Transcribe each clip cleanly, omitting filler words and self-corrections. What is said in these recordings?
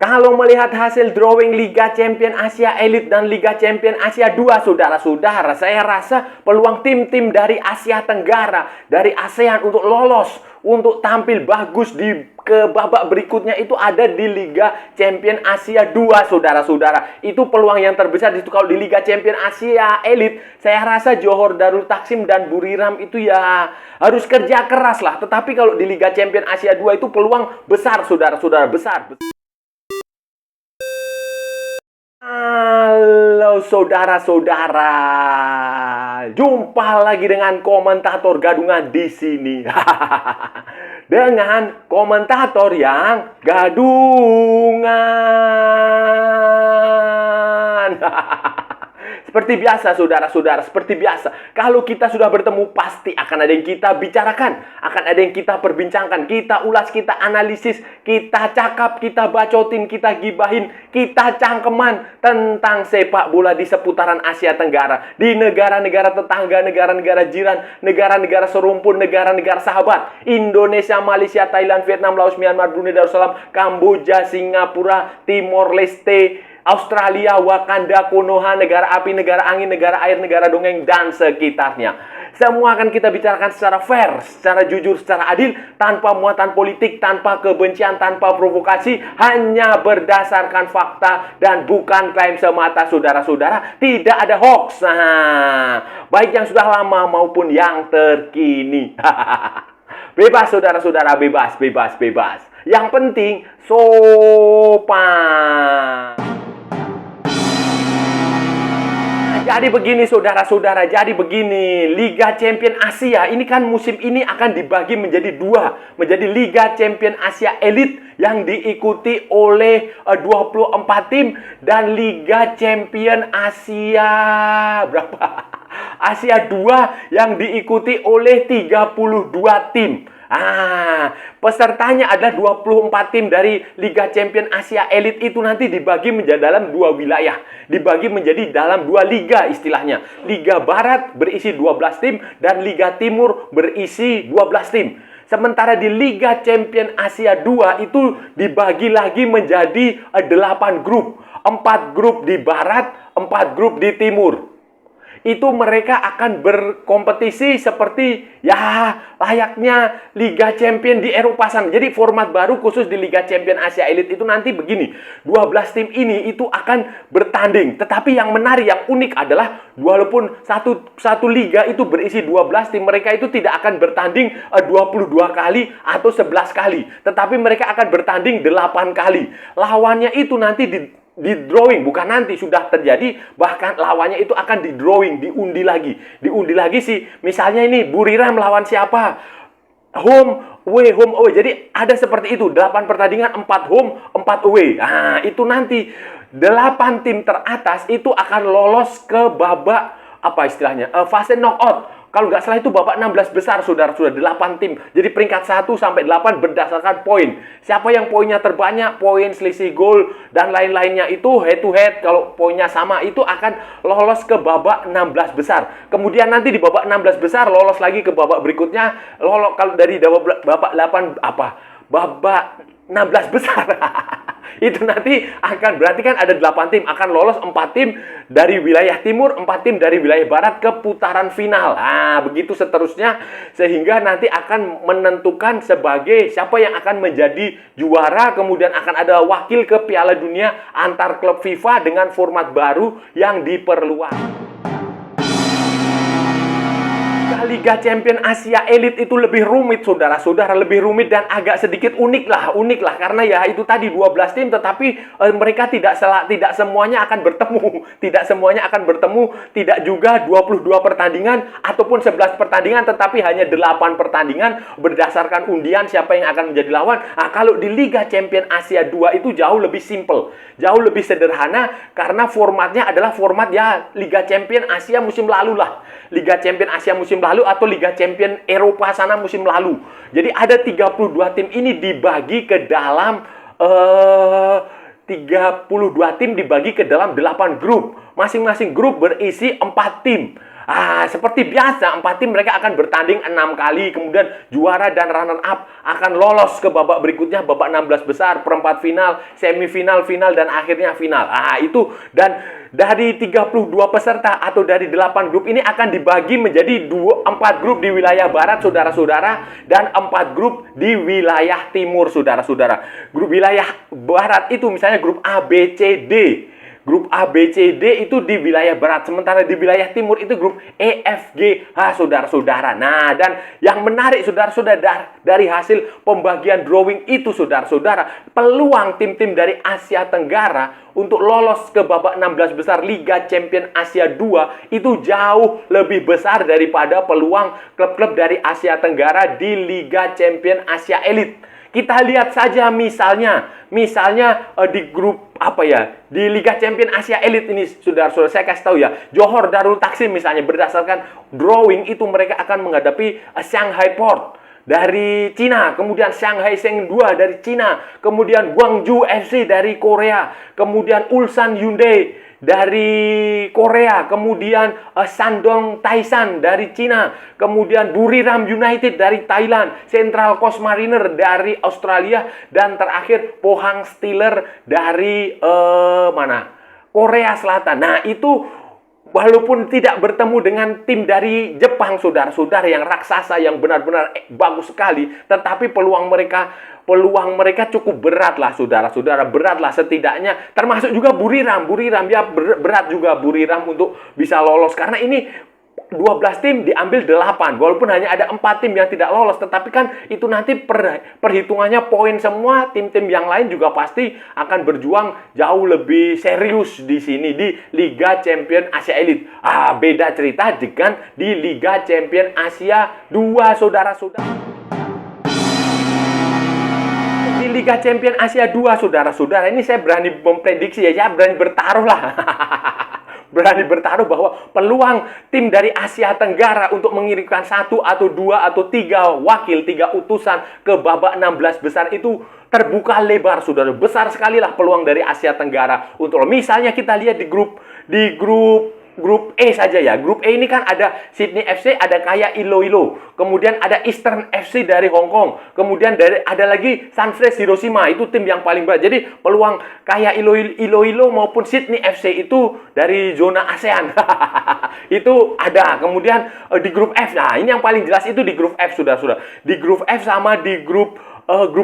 Kalau melihat hasil drawing Liga Champion Asia Elite dan Liga Champion Asia 2, saudara-saudara, saya rasa peluang tim-tim dari Asia Tenggara, dari ASEAN untuk lolos, untuk tampil bagus ke babak berikutnya itu ada di Liga Champion Asia 2, saudara-saudara. Itu peluang yang terbesar itu. Kalau di Liga Champion Asia Elite, saya rasa Johor Darul Taksim dan Buriram itu ya harus kerja keras lah. Tetapi kalau di Liga Champion Asia 2 itu peluang besar, saudara-saudara, besar. Halo saudara-saudara, jumpa lagi dengan komentator gadungan di sini. Dengan komentator yang gadungan. Seperti biasa, saudara-saudara, seperti biasa. Kalau kita sudah bertemu, pasti akan ada yang kita bicarakan. Akan ada yang kita perbincangkan. Kita ulas, kita analisis, kita cakap, kita bacotin, kita gibahin, kita cangkeman tentang sepak bola di seputaran Asia Tenggara. Di negara-negara tetangga, negara-negara jiran, negara-negara serumpun, negara-negara sahabat. Indonesia, Malaysia, Thailand, Vietnam, Laos, Myanmar, Brunei Darussalam, Kamboja, Singapura, Timor Leste, Australia, Wakanda, Konoha, negara api, negara angin, negara air, negara dongeng, dan sekitarnya. Semua akan kita bicarakan secara fair, secara jujur, secara adil, tanpa muatan politik, tanpa kebencian, tanpa provokasi, hanya berdasarkan fakta dan bukan klaim semata, saudara-saudara. Tidak ada hoax. Nah, baik yang sudah lama maupun yang terkini. Bebas, saudara-saudara, bebas, bebas, bebas. Yang penting, sopan. Jadi begini saudara-saudara, jadi begini, Liga Champion Asia ini kan musim ini akan dibagi menjadi dua, menjadi Liga Champion Asia Elite yang diikuti oleh 24 tim dan Liga Champion Asia berapa? Asia 2 yang diikuti oleh 32 tim. Pesertanya ada 24 tim dari Liga Champion Asia Elite itu nanti dibagi menjadi dalam dua wilayah. Dibagi menjadi dalam dua liga istilahnya. Liga Barat berisi 12 tim dan Liga Timur berisi 12 tim. Sementara di Liga Champion Asia 2 itu dibagi lagi menjadi 8 grup. 4 grup di Barat, 4 grup di Timur. Itu mereka akan berkompetisi seperti ya layaknya Liga Champion di Eropa sana. Jadi format baru khusus di Liga Champion Asia Elite itu nanti begini. 12 tim ini itu akan bertanding. Tetapi yang menarik, yang unik adalah walaupun satu liga itu berisi 12 tim, mereka itu tidak akan bertanding 22 kali atau 11 kali. Tetapi mereka akan bertanding 8 kali. Lawannya itu nanti di drawing, bukan nanti, sudah terjadi, bahkan lawannya itu akan di drawing, diundi lagi sih. Misalnya ini Buriram lawan siapa, home away, jadi ada seperti itu, 8 pertandingan, 4 home 4 away. Nah itu nanti 8 tim teratas itu akan lolos ke babak apa istilahnya, fase knockout. Kalau nggak salah itu babak 16 besar, saudara-saudara, 8 tim. Jadi peringkat 1 sampai 8 berdasarkan poin. Siapa yang poinnya terbanyak, poin, selisih gol, dan lain-lainnya itu head to head. Kalau poinnya sama, itu akan lolos ke babak 16 besar. Kemudian nanti di babak 16 besar, lolos lagi ke babak berikutnya. Kalau dari babak 8, babak 16 besar. Itu nanti akan berarti kan ada 8 tim, akan lolos 4 tim dari wilayah timur, 4 tim dari wilayah barat ke putaran final. Begitu seterusnya, sehingga nanti akan menentukan sebagai siapa yang akan menjadi juara. Kemudian akan ada wakil ke Piala Dunia antar klub FIFA dengan format baru yang diperluas. Liga Champion Asia Elite itu lebih rumit, saudara-saudara, lebih rumit dan agak sedikit unik lah, karena ya itu tadi 12 tim, tetapi mereka tidak semuanya akan bertemu, tidak juga 22 pertandingan ataupun 11 pertandingan, tetapi hanya 8 pertandingan berdasarkan undian siapa yang akan menjadi lawan. Kalau di Liga Champion Asia 2 itu jauh lebih simple, jauh lebih sederhana, karena formatnya adalah format ya Liga Champion Asia musim lalu lah. Liga Champion Asia musim lalu atau Liga Champion Eropa sana musim lalu. Jadi ada 32 tim ini dibagi ke dalam 32 tim dibagi ke dalam 8 grup. Masing-masing grup berisi 4 tim. Seperti biasa, 4 tim mereka akan bertanding 6 kali, kemudian juara dan runner up akan lolos ke babak berikutnya, babak 16 besar, perempat final, semifinal, final, dan akhirnya final. Itu. Dan dari 32 peserta atau dari 8 grup ini akan dibagi menjadi 4 grup di wilayah barat, saudara-saudara, dan 4 grup di wilayah timur, saudara-saudara. Grup wilayah barat itu misalnya grup A, B, C, D. Grup A, B, C, D itu di wilayah barat. Sementara di wilayah timur itu grup E, F, G, H, saudara-saudara. Nah, dan yang menarik, saudara-saudara, dari hasil pembagian drawing itu, saudara-saudara, peluang tim-tim dari Asia Tenggara untuk lolos ke babak 16 besar Liga Champion Asia 2 itu jauh lebih besar daripada peluang klub-klub dari Asia Tenggara di Liga Champion Asia Elite. Kita lihat saja misalnya di grup di Liga Champion Asia Elite ini, saudara-saudara, saya kasih tahu ya, Johor Darul Taksim misalnya, berdasarkan drawing itu mereka akan menghadapi Shanghai Port dari Cina, kemudian Shanghai Shenhua dari Cina, kemudian Gwangju FC dari Korea, kemudian Ulsan Hyundai dari Korea, kemudian Shandong Taishan dari Cina, kemudian Buriram United dari Thailand, Central Coast Mariner dari Australia, dan terakhir Pohang Steelers dari Korea Selatan. Nah, itu walaupun tidak bertemu dengan tim dari Jepang, saudara-saudara, yang raksasa, yang benar-benar bagus sekali, tetapi peluang mereka cukup berat lah, saudara-saudara. Berat lah setidaknya, termasuk juga Buriram ya, berat juga Buriram untuk bisa lolos. Karena ini 12 tim diambil 8, walaupun hanya ada 4 tim yang tidak lolos, tetapi kan itu nanti perhitungannya poin semua. Tim-tim yang lain juga pasti akan berjuang jauh lebih serius di sini di Liga Champion Asia Elite. Beda cerita dengan di Liga Champion Asia 2, saudara-saudara. Di Liga Champion Asia 2, saudara-saudara, ini saya berani memprediksi ya, berani bertaruh lah. Berani bertaruh bahwa peluang tim dari Asia Tenggara untuk mengirimkan 1 atau 2 atau 3 wakil, 3 utusan ke babak 16 besar itu terbuka lebar, saudara. Besar sekali lah peluang dari Asia Tenggara untuk, misalnya kita lihat di grup E saja ya. Grup E ini kan ada Sydney FC, ada Kaya Iloilo, kemudian ada Eastern FC dari Hong Kong, kemudian ada lagi Sunfresh Hiroshima, itu tim yang paling berat. Jadi peluang Kaya Iloilo maupun Sydney FC itu dari zona ASEAN. Itu ada. Kemudian di grup F, nah ini yang paling jelas itu di grup F, saudara-saudara. Di grup F sama di grup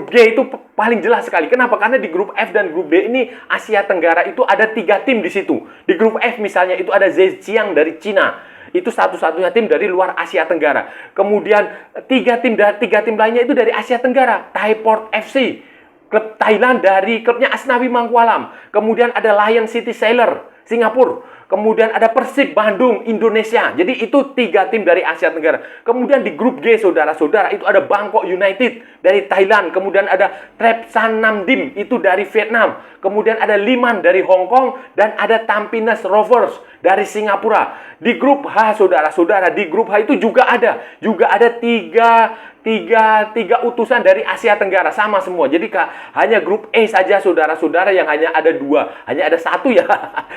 G itu paling jelas sekali. Kenapa? Karena di grup F dan grup D ini Asia Tenggara itu ada 3 tim di situ. Di grup F misalnya itu ada Zhejiang dari Cina. Itu satu-satunya tim dari luar Asia Tenggara. Kemudian 3 tim lainnya itu dari Asia Tenggara. Thaiport FC, klub Thailand dari klubnya Asnawi Mangkualam. Kemudian ada Lion City Sailor Singapura. Kemudian ada Persib Bandung Indonesia. Jadi itu 3 tim dari Asia Tenggara. Kemudian di grup G, saudara-saudara, itu ada Bangkok United dari Thailand. Kemudian ada Trepsan Namdim itu dari Vietnam. Kemudian ada Liman dari Hong Kong dan ada Tampines Rovers dari Singapura. Di grup H, saudara-saudara, di grup H itu juga ada tiga utusan dari Asia Tenggara, sama semua. Jadi hanya grup E saja, saudara-saudara, yang hanya ada 2, hanya ada 1 ya.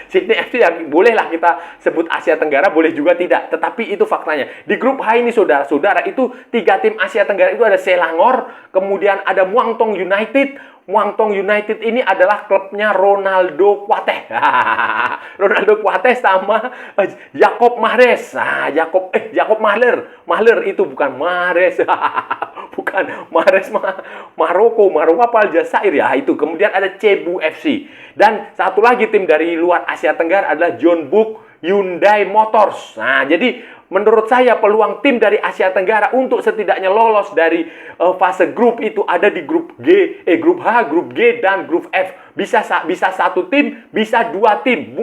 Sydney FC ya, bolehlah kita sebut Asia Tenggara, boleh juga tidak. Tetapi itu faktanya. Di grup H ini, saudara-saudara, itu 3 tim Asia Tenggara itu ada Selangor, kemudian ada Muangthong United. Muangthong United ini adalah klubnya Ronaldo Kuateh. Ronaldo Kuateh sama Jakob Mahrez. Jakob Mahler itu bukan Mahrez. Bukan Mahrez Maroko apa Aljazair ya, itu. Kemudian ada Cebu FC. Dan satu lagi tim dari luar Asia Tenggara adalah Jeonbuk Hyundai Motors. Nah, jadi menurut saya peluang tim dari Asia Tenggara untuk setidaknya lolos dari fase grup itu ada di grup grup H, grup G, dan grup F. Bisa 1 tim, bisa 2 tim.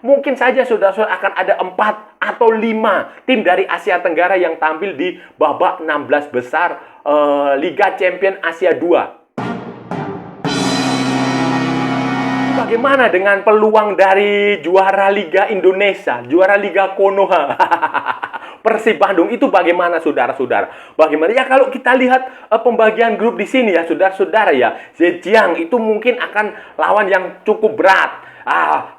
Mungkin saja saudara-saudara akan ada 4 atau 5 tim dari Asia Tenggara yang tampil di babak 16 besar Liga Champion Asia 2. Bagaimana dengan peluang dari juara Liga Indonesia, juara Liga Konoha, Persib Bandung itu bagaimana, saudara-saudara? Bagaimana? Ya kalau kita lihat pembagian grup di sini ya, saudara-saudara ya, Zhejiang itu mungkin akan lawan yang cukup berat.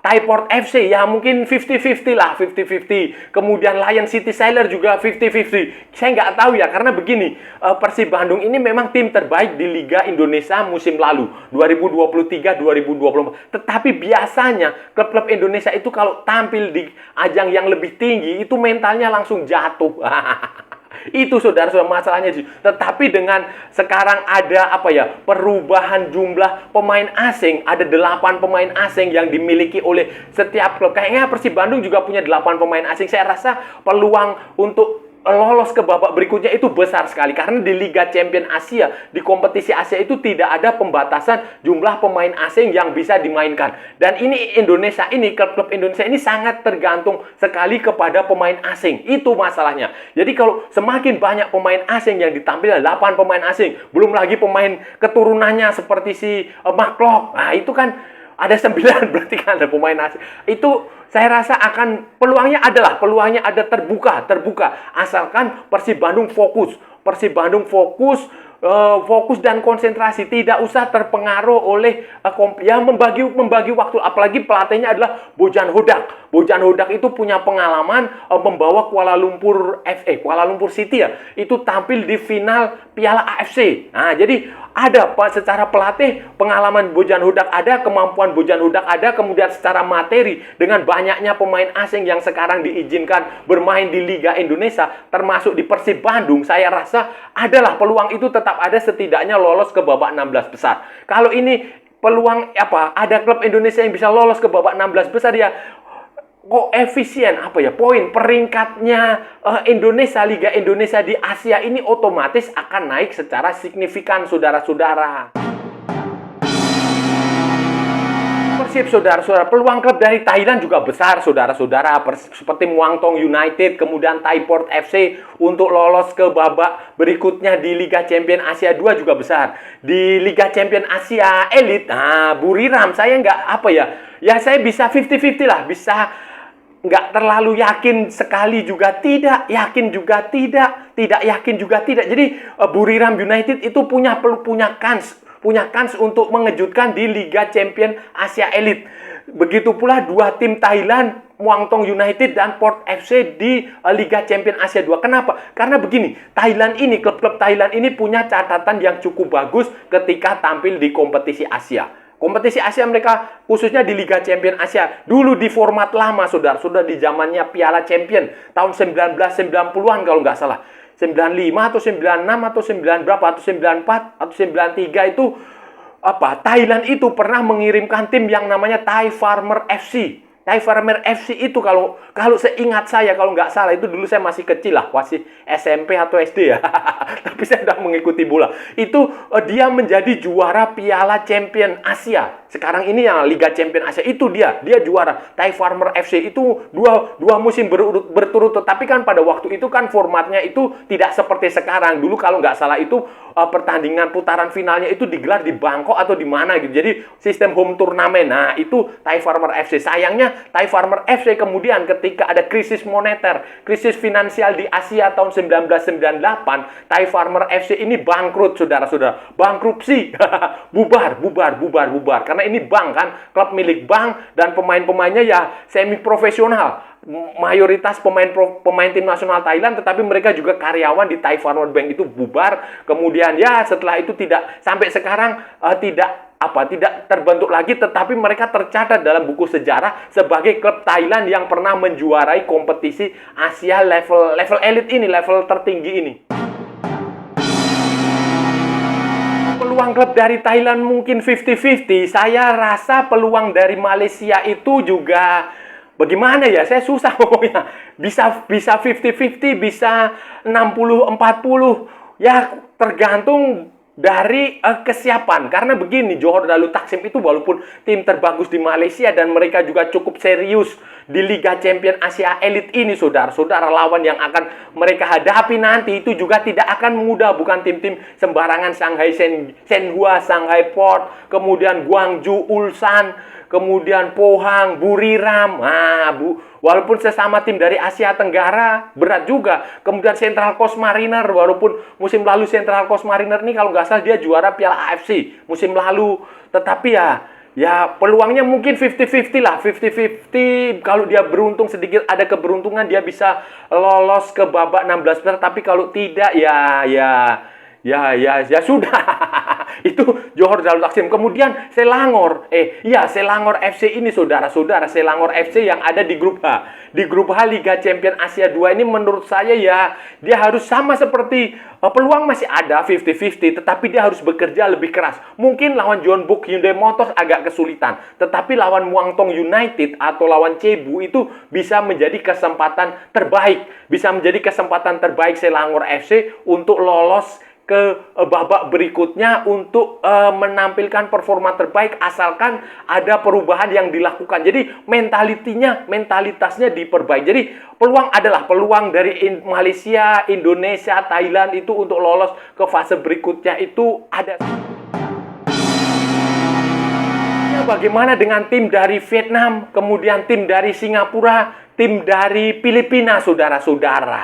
Thaiport FC ya mungkin 50-50 lah, 50-50. Kemudian Lion City Sailor juga 50-50. Saya nggak tahu ya, karena begini, Persib Bandung ini memang tim terbaik di Liga Indonesia musim lalu, 2023-2024. Tetapi biasanya klub-klub Indonesia itu kalau tampil di ajang yang lebih tinggi, itu mentalnya langsung jatuh. Itu saudara-saudara masalahnya. Tetapi dengan sekarang ada perubahan jumlah pemain asing, ada 8 pemain asing yang dimiliki oleh setiap klub. Kayaknya Persib Bandung juga punya 8 pemain asing. Saya rasa peluang untuk lolos ke babak berikutnya itu besar sekali, karena di Liga Champion Asia, di kompetisi Asia itu tidak ada pembatasan jumlah pemain asing yang bisa dimainkan. Dan ini Indonesia ini, klub-klub Indonesia ini sangat tergantung sekali kepada pemain asing. Itu masalahnya. Jadi kalau semakin banyak pemain asing yang ditampilkan, 8 pemain asing, belum lagi pemain keturunannya seperti si McLeod. Nah, itu kan ada 9, berarti kan ada pemain asing. Itu saya rasa peluangnya ada terbuka, asalkan Persib Bandung fokus. Fokus dan konsentrasi, tidak usah terpengaruh oleh membagi waktu, apalagi pelatihnya adalah Bojan Hodak. Bojan Hodak itu punya pengalaman membawa Kuala Lumpur City ya, itu tampil di final Piala AFC. Nah, jadi ada secara pelatih pengalaman Bojan Hodak ada, kemampuan Bojan Hodak ada, kemudian secara materi dengan banyaknya pemain asing yang sekarang diizinkan bermain di Liga Indonesia, termasuk di Persib Bandung, saya rasa adalah peluang itu tetap ada, setidaknya lolos ke babak 16 besar. Kalau ini peluang ada klub Indonesia yang bisa lolos ke babak 16 besar ya, koefisien poin peringkatnya Indonesia, Liga Indonesia di Asia ini otomatis akan naik secara signifikan, saudara-saudara. Persib, saudara-saudara, peluang klub dari Thailand juga besar, saudara-saudara, seperti Muangthong United, kemudian Thaiport FC untuk lolos ke babak berikutnya di Liga Champion Asia 2 juga besar. Di Liga Champion Asia Elite, Buriram saya saya bisa 50-50 lah, bisa nggak terlalu yakin sekali juga tidak, yakin juga tidak yakin juga tidak. Jadi Buriram United itu punya kans untuk mengejutkan di Liga Champion Asia Elite. Begitu pula 2 tim Thailand, Muangthong United dan Port FC di Liga Champion Asia 2. Kenapa? Karena begini, klub-klub Thailand ini punya catatan yang cukup bagus ketika tampil di kompetisi Asia. Kompetisi Asia mereka, khususnya di Liga Champion Asia, dulu di format lama, sudah di zamannya Piala Champion tahun 1990-an kalau nggak salah. 95 atau 96 atau 9 berapa atau 94 atau 93 itu Thailand itu pernah mengirimkan tim yang namanya Thai Farmer FC. Thai Farmer FC itu kalau seingat saya, kalau nggak salah, itu dulu saya masih kecil lah, masih SMP atau SD ya. Tapi saya sudah mengikuti bola. Itu dia menjadi juara Piala Champion Asia. Sekarang ini yang Liga Champion Asia itu dia juara. Thai Farmer FC itu dua musim berturut-turut. Tapi kan pada waktu itu kan formatnya itu tidak seperti sekarang. Dulu kalau nggak salah itu pertandingan putaran finalnya itu digelar di Bangkok atau di mana gitu. Jadi sistem home turnamen. Nah, itu Thai Farmer FC. Sayangnya Thai Farmer FC kemudian ketika ada krisis moneter, krisis finansial di Asia tahun 1998, Thai Farmer FC ini bangkrut, saudara-saudara. Bankrupsi. bubar. Karena ini bank kan, klub milik bank, dan pemain-pemainnya ya semi profesional. Mayoritas pemain tim nasional Thailand, tetapi mereka juga karyawan di Thai Farmer Bank, itu bubar. Kemudian ya setelah itu tidak sampai sekarang tidak terbentuk lagi, tetapi mereka tercatat dalam buku sejarah sebagai klub Thailand yang pernah menjuarai kompetisi Asia level elit ini, level tertinggi ini. Peluang klub dari Thailand mungkin 50-50. Saya rasa peluang dari Malaysia itu juga bagaimana ya? Saya susah ngomongnya. Bisa 50-50, bisa 60-40. Ya tergantung dari kesiapan. Karena begini, Johor Darul Takzim itu walaupun tim terbagus di Malaysia dan mereka juga cukup serius di Liga Champion Asia Elite ini, saudara-saudara, lawan yang akan mereka hadapi nanti itu juga tidak akan mudah. Bukan tim-tim sembarangan, Shanghai Shenhua, Shanghai Port, kemudian Guangzhou Ulsan, kemudian Pohang, Buriram. Walaupun sesama tim dari Asia Tenggara, berat juga. Kemudian Central Coast Mariner, walaupun musim lalu Central Coast Mariner ini kalau nggak salah dia juara Piala AFC musim lalu. Tetapi ya ya peluangnya mungkin 50-50 lah, 50-50. Kalau dia beruntung sedikit, ada keberuntungan, dia bisa lolos ke babak 16 besar. Tapi kalau tidak, ya sudah. Itu Johor Darul Takzim. Kemudian Selangor. Selangor FC ini saudara-saudara, Selangor FC yang ada di grup H. Di grup H Liga Champions Asia 2 ini menurut saya ya dia harus sama seperti peluang masih ada 50-50, tetapi dia harus bekerja lebih keras. Mungkin lawan Jeonbuk Hyundai Motors agak kesulitan, tetapi lawan Muangthong United atau lawan Cebu itu bisa menjadi kesempatan terbaik. Bisa menjadi kesempatan terbaik Selangor FC untuk lolos ke babak berikutnya untuk menampilkan performa terbaik asalkan ada perubahan yang dilakukan. Jadi mentalitasnya diperbaiki. Jadi peluang dari Malaysia, Indonesia, Thailand itu untuk lolos ke fase berikutnya itu ada. Bagaimana dengan tim dari Vietnam, kemudian tim dari Singapura, tim dari Filipina, saudara-saudara?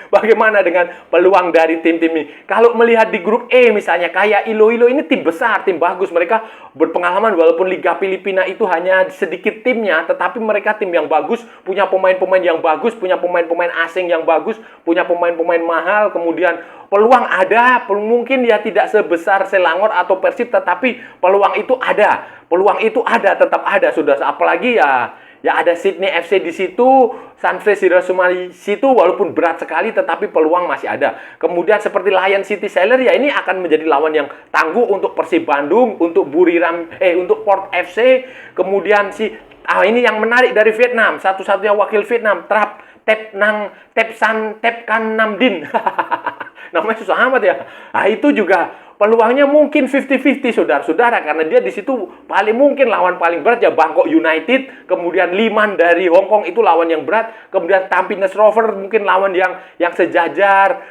Bagaimana dengan peluang dari tim-tim ini? Kalau melihat di grup E misalnya, kayak Iloilo ini tim besar, tim bagus. Mereka berpengalaman walaupun Liga Filipina itu hanya sedikit timnya, tetapi mereka tim yang bagus, punya pemain-pemain yang bagus, punya pemain-pemain asing yang bagus, punya pemain-pemain mahal. Kemudian peluang ada, mungkin ya tidak sebesar Selangor atau Persib, tetapi peluang itu ada. Peluang itu ada, tetap ada, saudara. Apalagi ya ada Sydney FC di situ, Sunfresh Hiroshima di situ, walaupun berat sekali tetapi peluang masih ada. Kemudian seperti Lion City Sailor ya ini akan menjadi lawan yang tangguh untuk Persib Bandung, untuk untuk Port FC. Kemudian ini yang menarik dari Vietnam, satu-satunya wakil Vietnam, Tep Kan Nam Din. Namanya susah amat ya. Nah, itu juga peluangnya mungkin 50-50 saudara-saudara, karena dia di situ paling mungkin lawan paling berat ya Bangkok United, kemudian Liman dari Hong Kong itu lawan yang berat, kemudian Tampines Rover mungkin lawan yang sejajar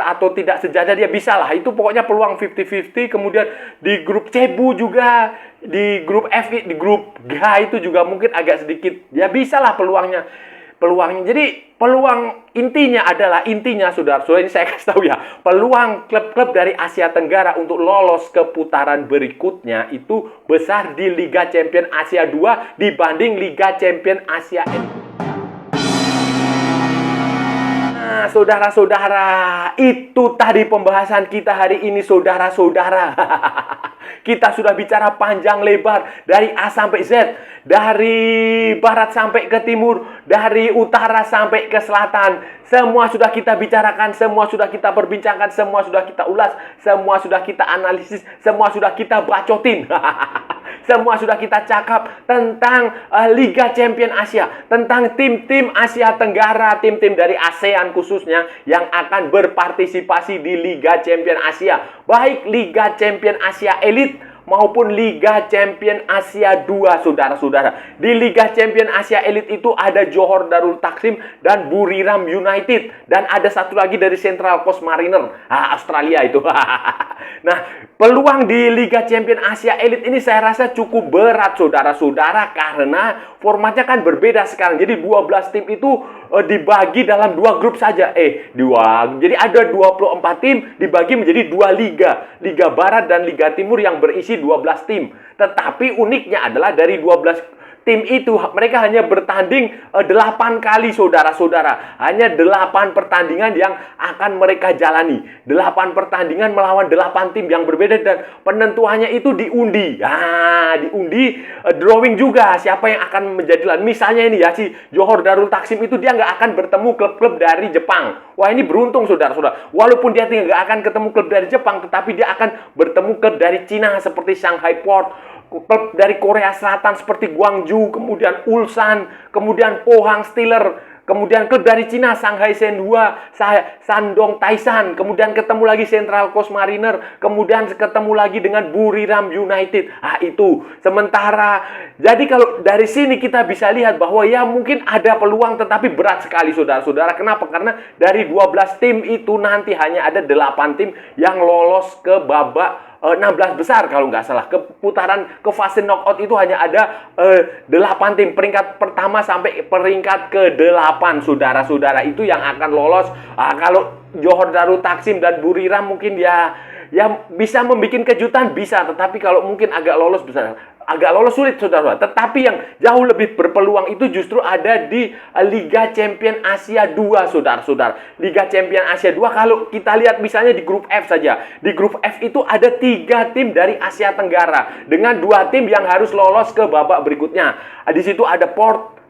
atau tidak sejajar, dia bisa lah. Itu pokoknya peluang 50-50. Kemudian di grup Cebu juga, di grup F, di grup G itu juga mungkin agak sedikit, ya bisa lah peluangnya. Jadi peluang intinya saudara-saudara, ini saya kasih tahu ya, peluang klub-klub dari Asia Tenggara untuk lolos ke putaran berikutnya itu besar di Liga Champions Asia 2 dibanding Liga Champions Asia. Nah, saudara-saudara, itu tadi pembahasan kita hari ini, saudara-saudara. Kita sudah bicara panjang lebar dari A sampai Z, dari barat sampai ke timur, dari utara sampai ke selatan. Semua sudah kita bicarakan, semua sudah kita perbincangkan, semua sudah kita ulas, semua sudah kita analisis, semua sudah kita bacotin. Semua sudah kita cakap tentang Liga Champions Asia, tentang tim-tim Asia Tenggara, tim-tim dari ASEAN khususnya yang akan berpartisipasi di Liga Champions Asia. Baik Liga Champions Asia Elite maupun Liga Champions Asia 2, saudara-saudara. Di Liga Champions Asia Elite itu ada Johor Darul Takzim dan Buriram United. Dan ada satu lagi dari Central Coast Mariner, Australia itu. Nah, peluang di Liga Champions Asia Elite ini saya rasa cukup berat, saudara-saudara, karena formatnya kan berbeda sekarang. Jadi 12 tim itu dibagi dalam 2 grup saja. Jadi ada 24 tim dibagi menjadi 2 liga. Liga Barat dan Liga Timur yang berisi 12 tim. Tetapi uniknya adalah dari 12 tim itu mereka hanya bertanding 8 kali, saudara-saudara. Hanya 8 pertandingan yang akan mereka jalani. 8 pertandingan melawan 8 tim yang berbeda, dan penentuannya itu diundi. Diundi, drawing juga siapa yang akan menjadi lawan. Misalnya ini ya, si Johor Darul Takzim itu dia nggak akan bertemu klub-klub dari Jepang. Wah, ini beruntung, saudara-saudara. Walaupun dia nggak akan ketemu klub dari Jepang, tetapi dia akan bertemu klub dari Cina seperti Shanghai Port, klub dari Korea Selatan seperti Gwangju, kemudian Ulsan, kemudian Pohang Steelers, kemudian klub dari Cina Shanghai Shenhua, Shandong Taishan, kemudian ketemu lagi Central Coast Mariner, kemudian ketemu lagi dengan Buriram United. Itu sementara. Jadi kalau dari sini kita bisa lihat bahwa ya mungkin ada peluang, tetapi berat sekali, saudara-saudara. Kenapa? Karena dari 12 tim itu nanti hanya ada 8 tim yang lolos ke babak 16 besar kalau nggak salah. Ke fase knockout itu hanya ada 8 tim. Peringkat pertama sampai peringkat ke-8, saudara-saudara, itu yang akan lolos. Kalau Johor Darul Takzim dan Buriram mungkin ya yang bisa membuat kejutan bisa, tetapi kalau mungkin agak lolos bisa. Agak lolos sulit, saudara. Tetapi yang jauh lebih berpeluang itu justru ada di Liga Champion Asia 2, saudara-saudara. Liga Champion Asia 2, kalau kita lihat misalnya di grup F saja. Di grup F itu ada 3 tim dari Asia Tenggara. Dengan 2 tim yang harus lolos ke babak berikutnya. Di situ ada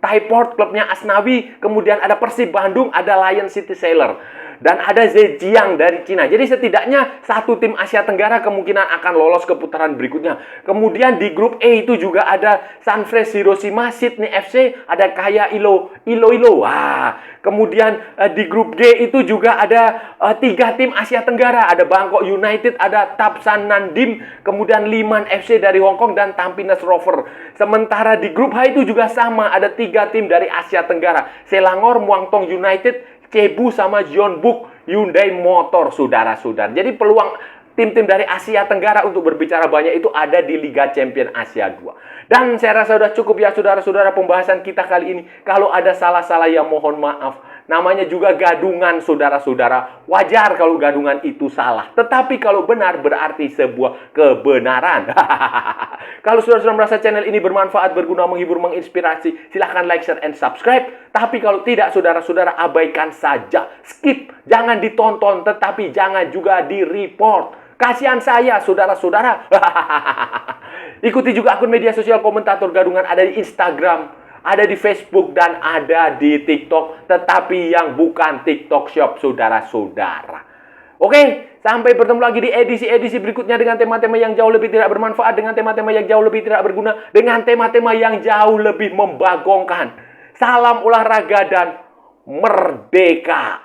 Thai Port, klubnya Asnawi. Kemudian ada Persib Bandung, ada Lion City Sailor. Dan ada Zhejiang dari Cina. Jadi setidaknya satu tim Asia Tenggara kemungkinan akan lolos ke putaran berikutnya. Kemudian di grup E itu juga ada Sunfresh Hiroshima, Sydney FC, ada Kaya Iloilo. Wah. Kemudian di grup G itu juga ada 3 tim Asia Tenggara. Ada Bangkok United, ada Tapsan Nandim, kemudian Liman FC dari Hong Kong, dan Tampines Rover. Sementara di grup H itu juga sama. Ada 3 tim dari Asia Tenggara. Selangor, Muangthong United, Cebu, sama Jeonbuk Hyundai Motor, saudara-saudara. Jadi peluang tim-tim dari Asia Tenggara untuk berbicara banyak itu ada di Liga Champion Asia 2. Dan saya rasa sudah cukup ya, saudara-saudara, pembahasan kita kali ini. Kalau ada salah-salah ya mohon maaf. Namanya juga gadungan, saudara-saudara. Wajar kalau gadungan itu salah. Tetapi kalau benar berarti sebuah kebenaran. Kalau saudara-saudara merasa channel ini bermanfaat, berguna, menghibur, menginspirasi, silahkan like, share, and subscribe. Tapi kalau tidak, saudara-saudara, abaikan saja. Skip, jangan ditonton, tetapi jangan juga di-report. Kasihan saya, saudara-saudara. Ikuti juga akun media sosial komentator gadungan, ada di Instagram, ada di Facebook, dan ada di TikTok. Tetapi yang bukan TikTok Shop, saudara-saudara. Oke, sampai bertemu lagi di edisi-edisi berikutnya dengan tema-tema yang jauh lebih tidak bermanfaat, dengan tema-tema yang jauh lebih tidak berguna, dengan tema-tema yang jauh lebih membagongkan. Salam olahraga dan merdeka!